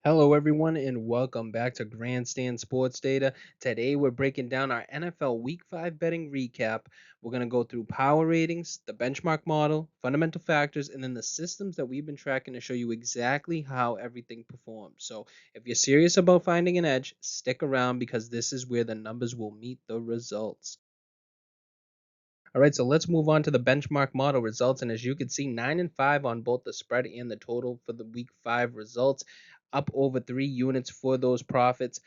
Hello, everyone, and welcome back to Grandstand Sports Data. Today, we're breaking down our NFL Week 5 betting recap. We're going to go through power ratings, the benchmark model, fundamental factors, and then the systems that we've been tracking to show you exactly how everything performs. So, if you're serious about finding an edge, stick around because this is where the numbers will meet the results. All right, so let's move on to the benchmark model results. And as you can see, 9 and 5 on both the spread and the total for the week 5 results, up over 3 units for those profits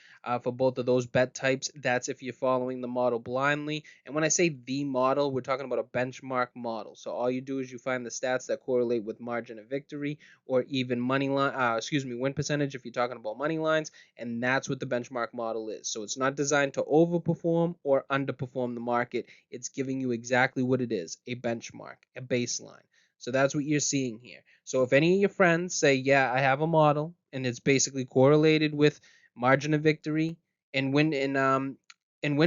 for both of those bet types. That's if you're following the model blindly. And when I say the model, we're talking about a benchmark model. So all you do is you find the stats that correlate with margin of victory or even win percentage if you're talking about money lines, and that's what the benchmark model is. So it's not designed to overperform or underperform the market. It's giving you exactly what it is, a benchmark, a baseline. So that's what you're seeing here. So if any of your friends say, yeah, I have a model and it's basically correlated with margin of victory and win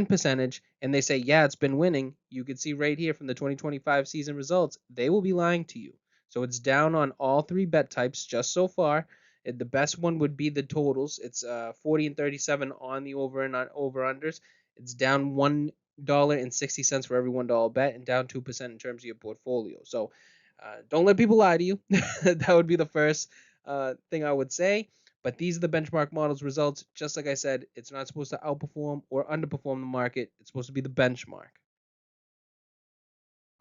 percentage, and they say, yeah, it's been winning, you can see right here from the 2025 season results, they will be lying to you. So it's down on all three bet types just so far. The best one would be the totals. It's 40 and 37 on the over unders. It's down $1.60 for every $1 bet and down 2% in terms of your portfolio. So don't let people lie to you. That would be the first thing I would say. But these are the benchmark models results. Just like I said, it's not supposed to outperform or underperform the market. It's supposed to be the benchmark.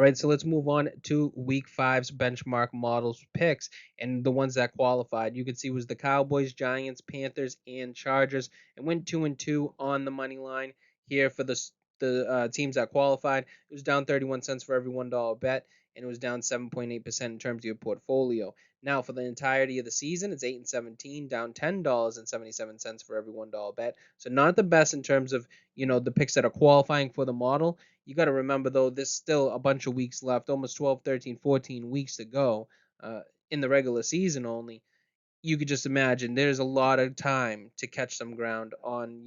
All right, so let's move on to week five's benchmark models picks and the ones that qualified. You can see was the Cowboys, Giants, Panthers, and Chargers, and went 2-2 on the money line here for the teams that qualified. It was down 31 cents for every $1 bet, and it was down 7.8% in terms of your portfolio. Now for the entirety of the season, it's 8-17, down $10.77 for every $1 bet. So not the best in terms of the picks that are qualifying for the model. You got to remember, though, there's still a bunch of weeks left, almost 12, 13, 14 weeks to go uh, in the regular season only. You could just imagine there's a lot of time to catch some ground on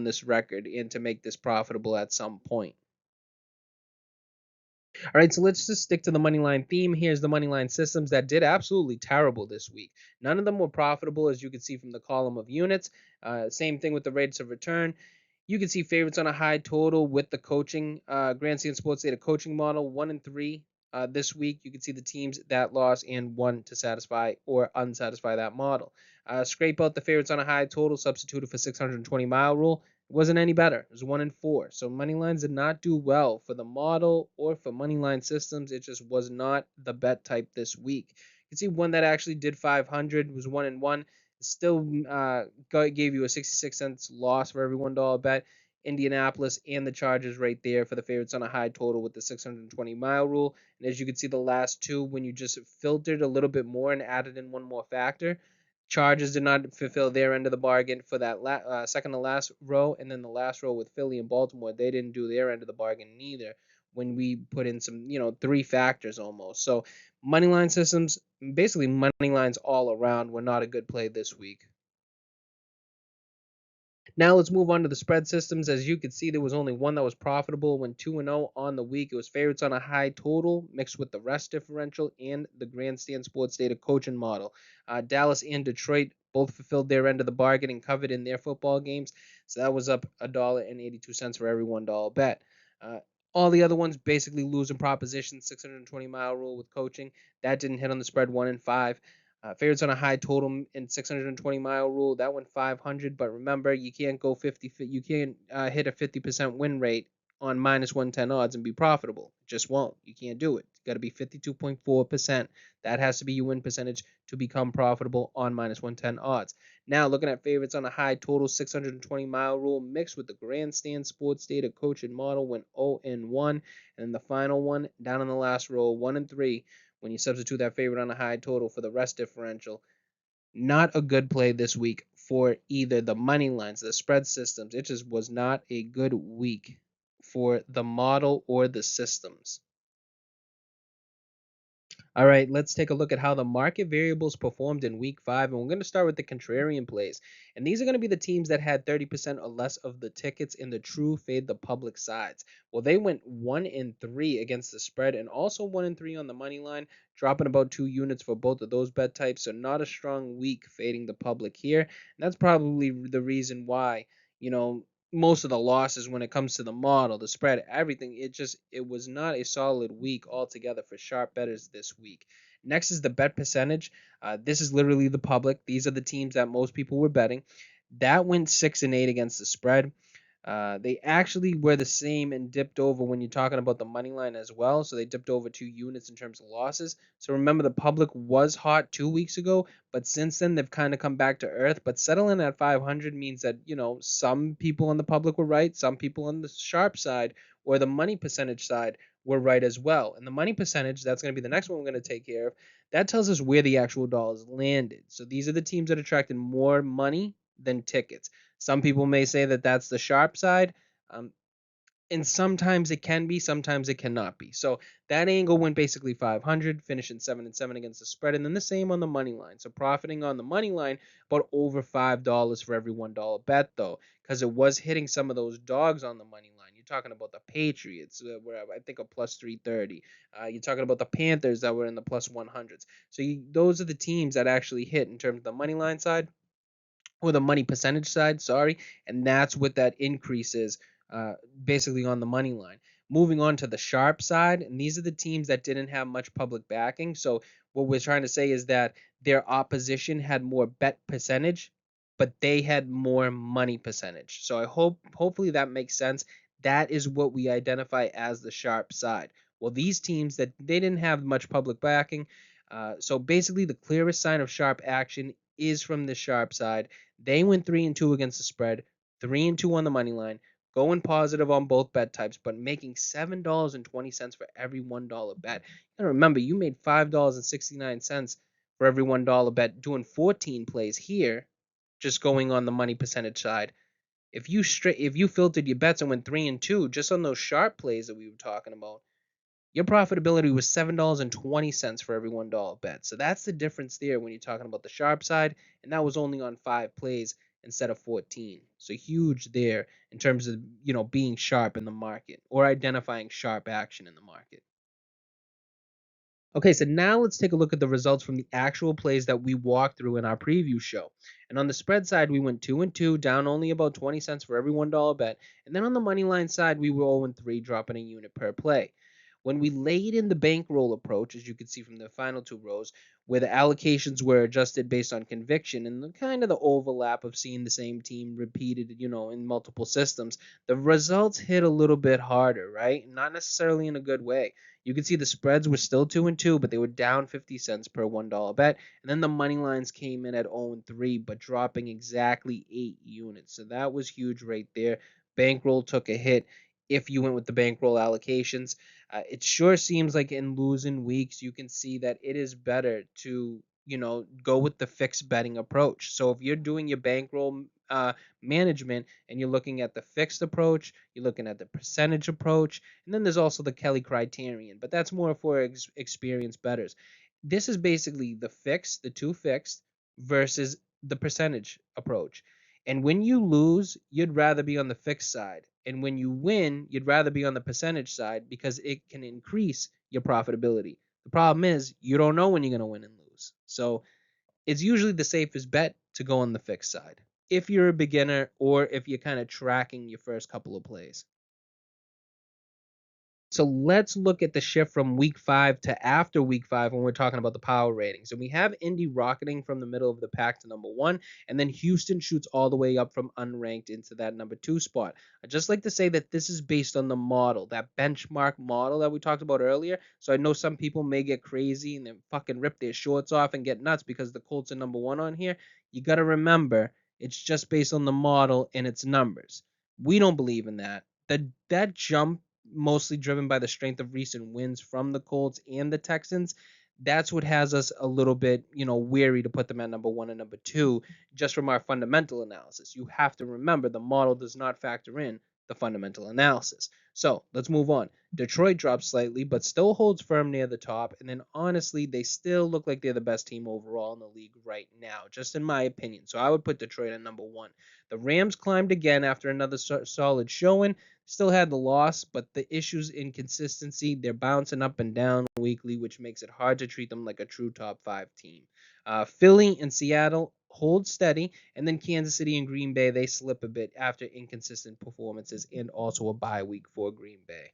this record and to make this profitable at some point. All right, so let's just stick to the money line theme. Here's the money line systems that did absolutely terrible this week. None of them were profitable, as you can see from the column of units. Same thing with the rates of return. You can see favorites on a high total with the coaching Grandstand Sports Data coaching model, 1 and 3 this week. You can see the teams that lost and won to satisfy or unsatisfy that model. Scrape out the favorites on a high total, substituted for 620-mile rule. It wasn't any better. It was 1 and 4. So money lines did not do well for the model or for money line systems. It just was not the bet type this week. You can see one that actually did 500 was 1 and 1. Still gave you a 66 cents loss for every $1 bet. Indianapolis and the Chargers right there for the favorites on a high total with the 620-mile rule. And as you can see, the last two, when you just filtered a little bit more and added in one more factor, Chargers did not fulfill their end of the bargain for that second to last row, and then the last row with Philly and Baltimore, they didn't do their end of the bargain neither. When we put in some, three factors almost. So money line systems, basically money lines all around, were not a good play this week. Now let's move on to the spread systems. As you can see, there was only one that was profitable, went 2-0 on the week. It was favorites on a high total mixed with the rest differential and the Grandstand Sports Data coaching model. Dallas and Detroit both fulfilled their end of the bargain and covered in their football games. So that was up $1.82 for every $1 bet. All the other ones basically losing proposition, 620-mile rule with coaching. That didn't hit on the spread, 1 and 5. Favorites on a high total in 620-mile rule. That went 500, but remember, you can't go 50. You can't hit a 50% win rate on minus 110 odds and be profitable. Just won't. You can't do it. It's got to be 52.4%. That has to be your win percentage to become profitable on minus 110 odds. Now, looking at favorites on a high total 620-mile rule mixed with the Grandstand Sports Data coaching model went 0-1, and then the final one down in the last row, 1-3 when you substitute that favorite on a high total for the rest differential. Not a good play this week for either the money lines, the spread systems. It just was not a good week for the model or the systems. All right, let's take a look at how the market variables performed in week five. And we're going to start with the contrarian plays. And these are going to be the teams that had 30% or less of the tickets in the true fade the public sides. Well, they went 1-3 against the spread and also 1-3 on the money line, dropping about 2 units for both of those bet types. So, not a strong week fading the public here. And that's probably the reason why, you know, most of the losses when it comes to the model, the spread, everything, it was not a solid week altogether for sharp bettors this week. Next is the bet percentage. This is literally the public. These are the teams that most people were betting. That went 6-8 against the spread. They actually were the same and dipped over when you're talking about the money line as well. So they dipped over 2 units in terms of losses. So remember, the public was hot 2 weeks ago, but since then they've kind of come back to earth. But settling at 500 means that, some people on the public were right, some people on the sharp side or the money percentage side were right as well. And the money percentage, that's going to be the next one we're going to take care of. That tells us where the actual dollars landed. So these are the teams that attracted more money than tickets. Some people may say that that's the sharp side. Um, and sometimes it can be, sometimes it cannot be. So that angle went basically 500, finishing 7-7 against the spread, and then the same on the money line. So profiting on the money line, about over $5 for every $1 bet though, because it was hitting some of those dogs on the money line. You're talking about the Patriots, where I think a plus 330. You're talking about the Panthers that were in the plus 100s. So those are the teams that actually hit in terms of the money line side or the money percentage side, sorry, and that's what that increase is, basically on the money line. Moving on to the sharp side, and these are the teams that didn't have much public backing. So what we're trying to say is that their opposition had more bet percentage, but they had more money percentage. So hopefully that makes sense. That is what we identify as the sharp side. Well, these teams that they didn't have much public backing. So basically, the clearest sign of sharp action is from the sharp side. They went 3-2 against the spread, 3-2 on the money line, going positive on both bet types, but making $7.20 for every $1 bet. You gotta remember, you made $5.69 for every $1 bet doing 14 plays here, just going on the money percentage side. If you filtered your bets and went 3-2 just on those sharp plays that we were talking about, your profitability was $7.20 for every $1 bet. So that's the difference there when you're talking about the sharp side, and that was only on 5 plays instead of 14. So huge there in terms of being sharp in the market or identifying sharp action in the market. Okay, so now let's take a look at the results from the actual plays that we walked through in our preview show. And on the spread side, we went 2-2, down only about 20 cents for every $1 bet. And then on the money line side, we were 0-3, dropping a unit per play. When we laid in the bankroll approach, as you can see from the final two rows, where the allocations were adjusted based on conviction and kind of the overlap of seeing the same team repeated, in multiple systems, the results hit a little bit harder, right? Not necessarily in a good way. You can see the spreads were still 2-2, but they were down 50 cents per $1 bet. And then the money lines came in at 0-3, but dropping exactly 8 units. So that was huge right there. Bankroll took a hit if you went with the bankroll allocations. It sure seems like in losing weeks, you can see that it is better to, go with the fixed betting approach. So if you're doing your bankroll management and you're looking at the fixed approach, you're looking at the percentage approach, and then there's also the Kelly criterion, but that's more for experienced bettors. This is basically the two fixed versus the percentage approach. And when you lose, you'd rather be on the fixed side. And when you win, you'd rather be on the percentage side because it can increase your profitability. The problem is you don't know when you're going to win and lose. So it's usually the safest bet to go on the fixed side if you're a beginner or if you're kind of tracking your first couple of plays. So let's look at the shift from week five to after week five when we're talking about the power ratings. And we have Indy rocketing from the middle of the pack to number one, and then Houston shoots all the way up from unranked into that number two spot. I just like to say that this is based on the model, that benchmark model that we talked about earlier. So I know some people may get crazy and then fucking rip their shorts off and get nuts because the Colts are number one on here. You got to remember, it's just based on the model and its numbers. We don't believe in that. That jump mostly driven by the strength of recent wins from the Colts and the Texans. That's what has us a little bit, weary to put them at number one and number two, just from our fundamental analysis. You have to remember the model does not factor in the fundamental analysis. So let's move on. Detroit drops slightly, but still holds firm near the top. And then honestly, they still look like they're the best team overall in the league right now, just in my opinion. So I would put Detroit at number one. The Rams climbed again after another solid showing. Still had the loss, but the issue's inconsistency. They're bouncing up and down weekly, which makes it hard to treat them like a true top five team. Philly and Seattle hold steady, and then Kansas City and Green Bay, they slip a bit after inconsistent performances and also a bye week for Green Bay.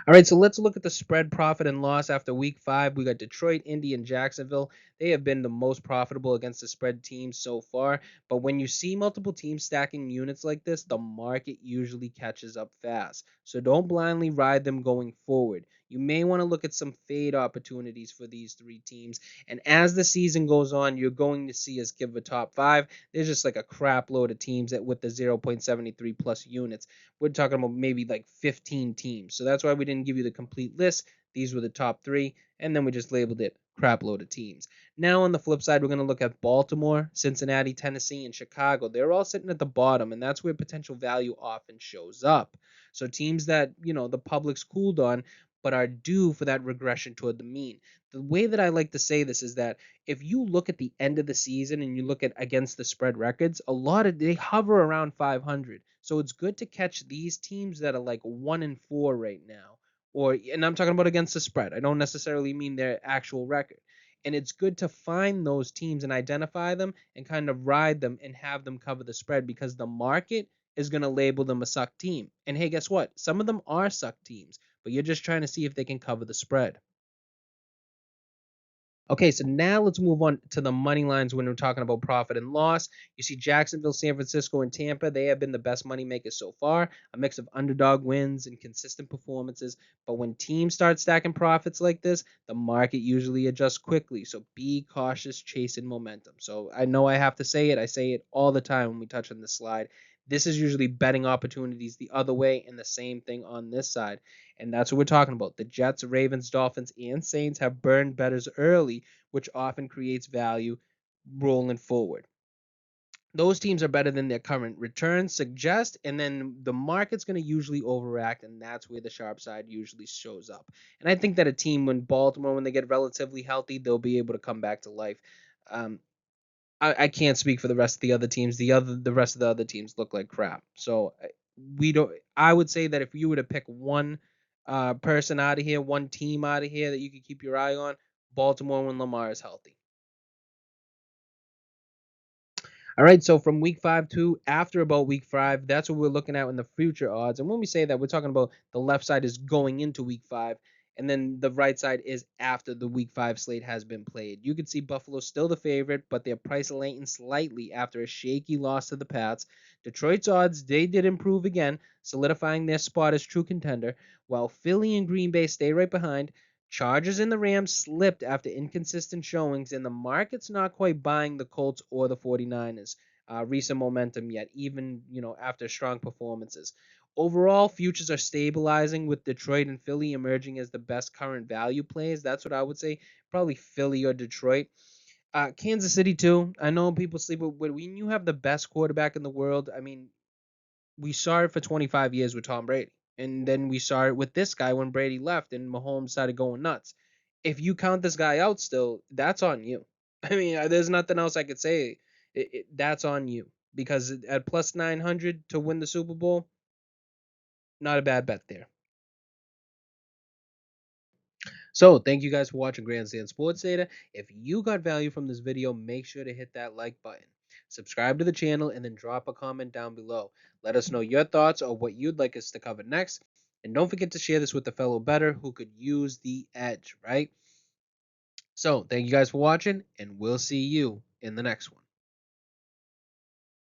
All right, so let's look at the spread profit and loss after week five. We got Detroit, Indy, and Jacksonville. They have been the most profitable against the spread teams so far. But when you see multiple teams stacking units like this, the market usually catches up fast. So don't blindly ride them going forward. You may want to look at some fade opportunities for these three teams. And as the season goes on, you're going to see us give a top five. There's just like a crap load of teams that with the 0.73 plus units. We're talking about maybe like 15 teams. So that's why we didn't give you the complete list. These were the top three, and then we just labeled it crap load of teams. Now on the flip side, we're going to look at Baltimore, Cincinnati, Tennessee, and Chicago. They're all sitting at the bottom, and that's where potential value often shows up. So teams that, the public's cooled on, but are due for that regression toward the mean. The way that I like to say this is that if you look at the end of the season and you look at against the spread records, a lot of they hover around 500. So it's good to catch these teams that are like 1-4 right now. And I'm talking about against the spread. I don't necessarily mean their actual record. And it's good to find those teams and identify them and kind of ride them and have them cover the spread because the market is going to label them a suck team. And hey, guess what? Some of them are suck teams, but you're just trying to see if they can cover the spread. Okay, so now let's move on to the money lines when we're talking about profit and loss. You see Jacksonville, San Francisco, and Tampa. They have been the best money makers so far, a mix of underdog wins and consistent performances. But when teams start stacking profits like this, the market usually adjusts quickly. So be cautious chasing momentum. So I know I have to say it. I say it all the time when we touch on this slide. This is usually betting opportunities the other way, and the same thing on this side. And that's what we're talking about. The Jets, Ravens, Dolphins, and Saints have burned bettors early, which often creates value rolling forward. Those teams are better than their current returns suggest, and then the market's going to usually overact, and that's where the sharp side usually shows up. And I think that a team when Baltimore, when they get relatively healthy, they'll be able to come back to life. Um, I can't speak for the rest of the other teams. The rest of the other teams look like crap. So we don't. I would say that if you were to pick one person out of here, one team out of here that you could keep your eye on, Baltimore when Lamar is healthy. All right, so from week five to after about week five, that's what we're looking at in the future odds. And when we say that, we're talking about the left side is going into week five, and then the right side is after the week five slate has been played. You can see Buffalo still the favorite, but they're price latent slightly after a shaky loss to the Pats. Detroit's odds, they did improve again, solidifying their spot as true contender, while Philly and Green Bay stay right behind. Chargers and the Rams slipped after inconsistent showings, and the market's not quite buying the Colts or the 49ers. Recent momentum yet, even after strong performances. Overall, futures are stabilizing with Detroit and Philly emerging as the best current value plays. That's what I would say. Probably Philly or Detroit. Kansas City too. I know people sleep, but when you have the best quarterback in the world, I mean, we saw it for 25 years with Tom Brady. And then we saw it with this guy when Brady left and Mahomes started going nuts. If you count this guy out still, that's on you. I mean, there's nothing else I could say. That's on you. Because at plus 900 to win the Super Bowl, not a bad bet there. So, thank you guys for watching Grandstand Sports Data. If you got value from this video, make sure to hit that like button. Subscribe to the channel and then drop a comment down below. Let us know your thoughts or what you'd like us to cover next. And don't forget to share this with a fellow bettor who could use the edge, right? So, thank you guys for watching, and we'll see you in the next one.